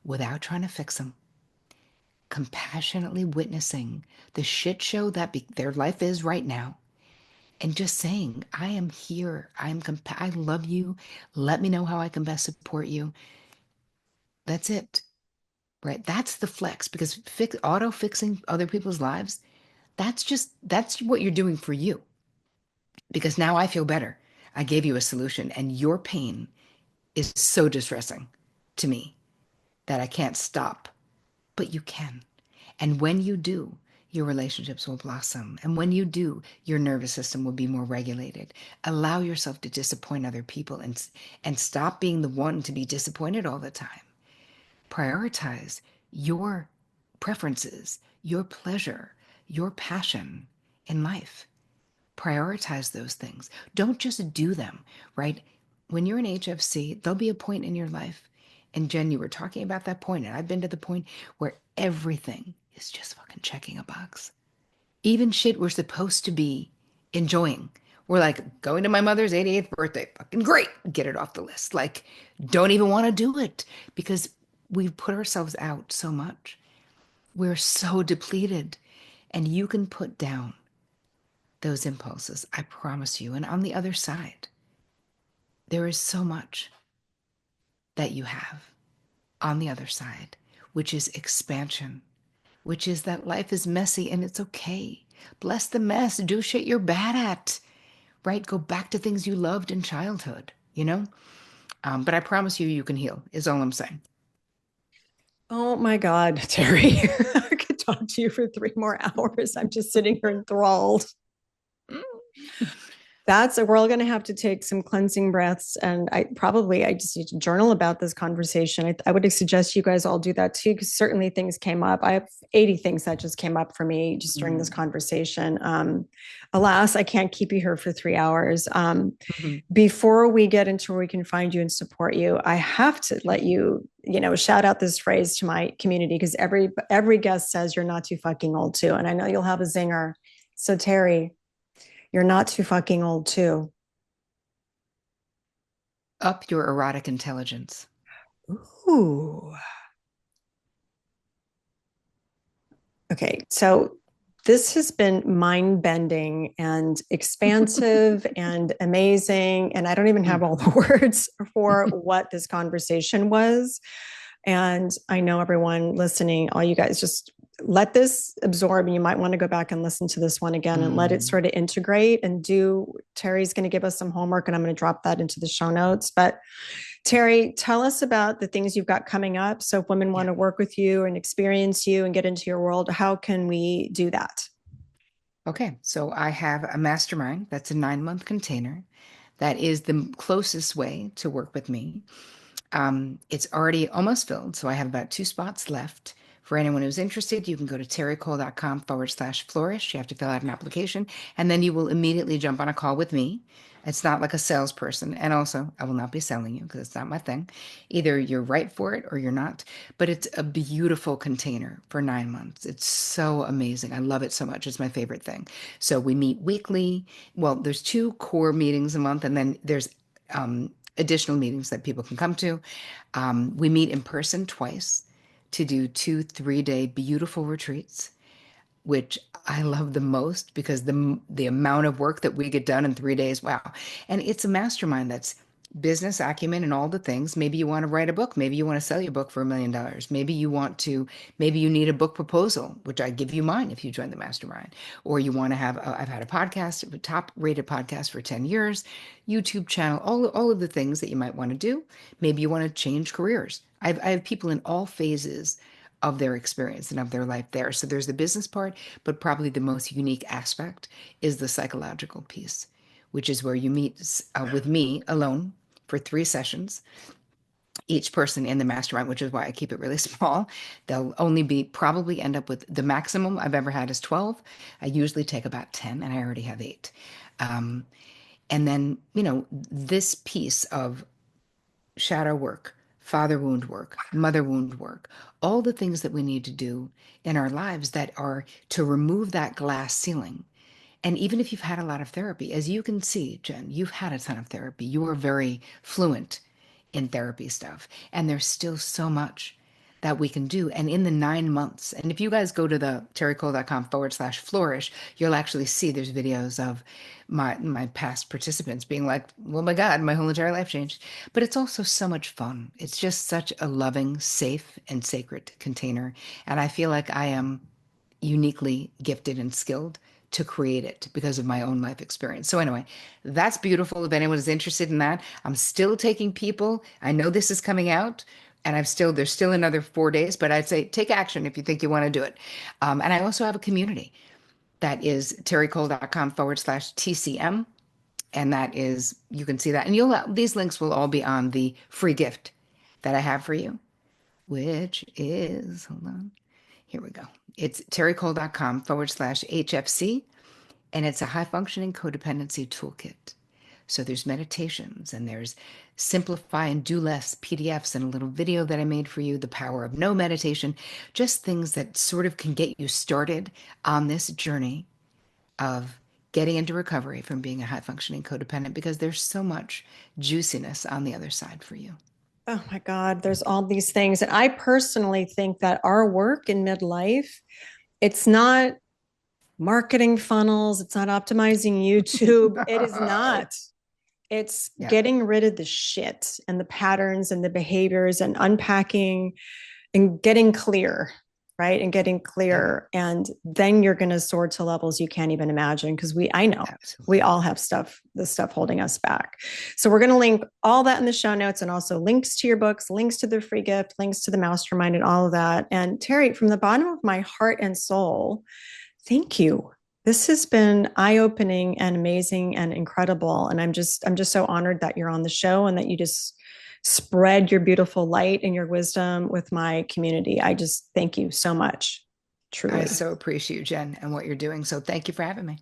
Speaker 2: without trying to fix them, compassionately witnessing the shit show that their life is right now, and just saying, I am here. I love you. Let me know how I can best support you. That's it, right? That's the flex because auto fixing other people's lives, that's what you're doing for you. Because now I feel better. I gave you a solution, and your pain is so distressing to me that I can't stop, but you can. And when you do, your relationships will blossom. And when you do, your nervous system will be more regulated. Allow yourself to disappoint other people and stop being the one to be disappointed all the time. Prioritize your preferences, your pleasure, your passion in life. Prioritize those things. Don't just do them, right? When you're in HFC, there'll be a point in your life. And Jen, you were talking about that point, and I've been to the point where everything is just fucking checking a box. Even shit we're supposed to be enjoying. We're like, going to my mother's 88th birthday. Fucking great. Get it off the list. Like, don't even want to do it because we've put ourselves out so much. We're so depleted. And you can put down those impulses, I promise you. And on the other side, there is so much that you have on the other side, which is expansion, which is that life is messy and it's okay. Bless the mess. Do shit you're bad at, right? Go back to things you loved in childhood, you know? But I promise you, you can heal, is all I'm saying.
Speaker 1: Oh my God, Terri, I could talk to you for 3 more hours. I'm just sitting here enthralled. We're all going to have to take some cleansing breaths. And I just need to journal about this conversation. I would suggest you guys all do that too, because certainly things came up. I have 80 things that just came up for me just during this
Speaker 2: Mm.
Speaker 1: conversation. Alas, I can't keep you here for 3 hours.
Speaker 2: Mhm.
Speaker 1: Before we get into where we can find you and support you, I have to let you, shout out this phrase to my community because every guest says you're not too fucking old too. And I know you'll have a zinger. So Terri, you're not too fucking old too.
Speaker 2: Up your erotic intelligence.
Speaker 1: Ooh. Okay. So this has been mind bending and expansive and amazing. And I don't even have
Speaker 2: Mm.
Speaker 1: all the words for what this conversation was. And I know everyone listening, all you guys just let this absorb. And you might want to go back and listen to this one again and let it
Speaker 2: Mm.
Speaker 1: sort of integrate and do. Terry's going to give us some homework and I'm going to drop that into the show notes. But Terri, tell us about the things you've got coming up. So if women want
Speaker 2: Yeah.
Speaker 1: to work with you and experience you and get into your world, how can we do that?
Speaker 2: Okay, so I have a mastermind that's a 9 month container. That is the closest way to work with me. It's already almost filled, so I have about 2 spots left. For anyone who's interested, you can go to terricole.com/flourish. You have to fill out an application, and then you will immediately jump on a call with me. It's not like a salesperson. And also, I will not be selling you because it's not my thing. Either you're right for it or you're not. But it's a beautiful container for 9 months. It's so amazing. I love it so much. It's my favorite thing. So we meet weekly. Well, there's 2 core meetings a month, and then there's additional meetings that people can come to. We meet in person twice to do 2 3-day beautiful retreats, which I love the most because the amount of work that we get done in 3 days, wow. And it's a mastermind that's business acumen and all the things. Maybe you want to write a book. Maybe you want to sell your book for $1 million. Maybe you need a book proposal, which I give you mine if you join the mastermind. Or you want to I've had a podcast, a top rated podcast for 10 years, YouTube channel, all of the things that you might want to do. Maybe you want to change careers. I have people in all phases of their experience and of their life there. So there's the business part, but probably the most unique aspect is the psychological piece, which is where you meet with me alone for 3 sessions. each person in the mastermind, which is why I keep it really small. They'll only be probably end up with the maximum I've ever had is 12. I usually take about 10, and I already have 8. Um, and then, this piece of shadow work, father wound work, mother wound work, all the things that we need to do in our lives that are to remove that glass ceiling. And even if you've had a lot of therapy, as you can see, Jen, you've had a ton of therapy. You are very fluent in therapy stuff. And there's still so much that we can do. And in the 9 months, and if you guys go to the terricole.com/flourish, you'll actually see there's videos of my past participants being like, well, my God, my whole entire life changed. But it's also so much fun. It's just such a loving, safe, and sacred container. And I feel like I am uniquely gifted and skilled to create it because of my own life experience. So anyway, that's beautiful. If anyone is interested in that, I'm still taking people. I know this is coming out and there's still another 4 days, but I'd say take action if you think you want to do it. And I also have a community that is terricole.com/TCM. And that is, you can see that. And these links will all be on the free gift that I have for you, which is, hold on. Here we go. It's terricole.com/HFC, and it's a high functioning codependency toolkit. So there's meditations and there's simplify and do less PDFs and a little video that I made for you, the power of no meditation, just things that sort of can get you started on this journey of getting into recovery from being a high functioning codependent because there's so much juiciness on the other side for you.
Speaker 1: Oh my God, there's all these things. And I personally think that our work in midlife, it's not marketing funnels, it's not optimizing YouTube. It is
Speaker 2: No.
Speaker 1: not. It's
Speaker 2: Yeah,
Speaker 1: getting rid of the shit and the patterns and the behaviors and unpacking and getting clear, right? And getting
Speaker 2: yeah,
Speaker 1: clear. And then you're going to soar to levels you can't even imagine. Because I know we
Speaker 2: absolutely.
Speaker 1: all have the stuff holding us back. So we're going to link all that in the show notes and also links to your books, links to the free gift, links to the mastermind and all of that. And Terri, from the bottom of my heart and soul, thank you. This has been eye-opening and amazing and incredible. And I'm just so honored that you're on the show and that you just spread your beautiful light and your wisdom with my community. I just thank you so much.
Speaker 2: I
Speaker 1: Truly.
Speaker 2: so appreciate you, Jen, and what you're doing. So thank you for having me.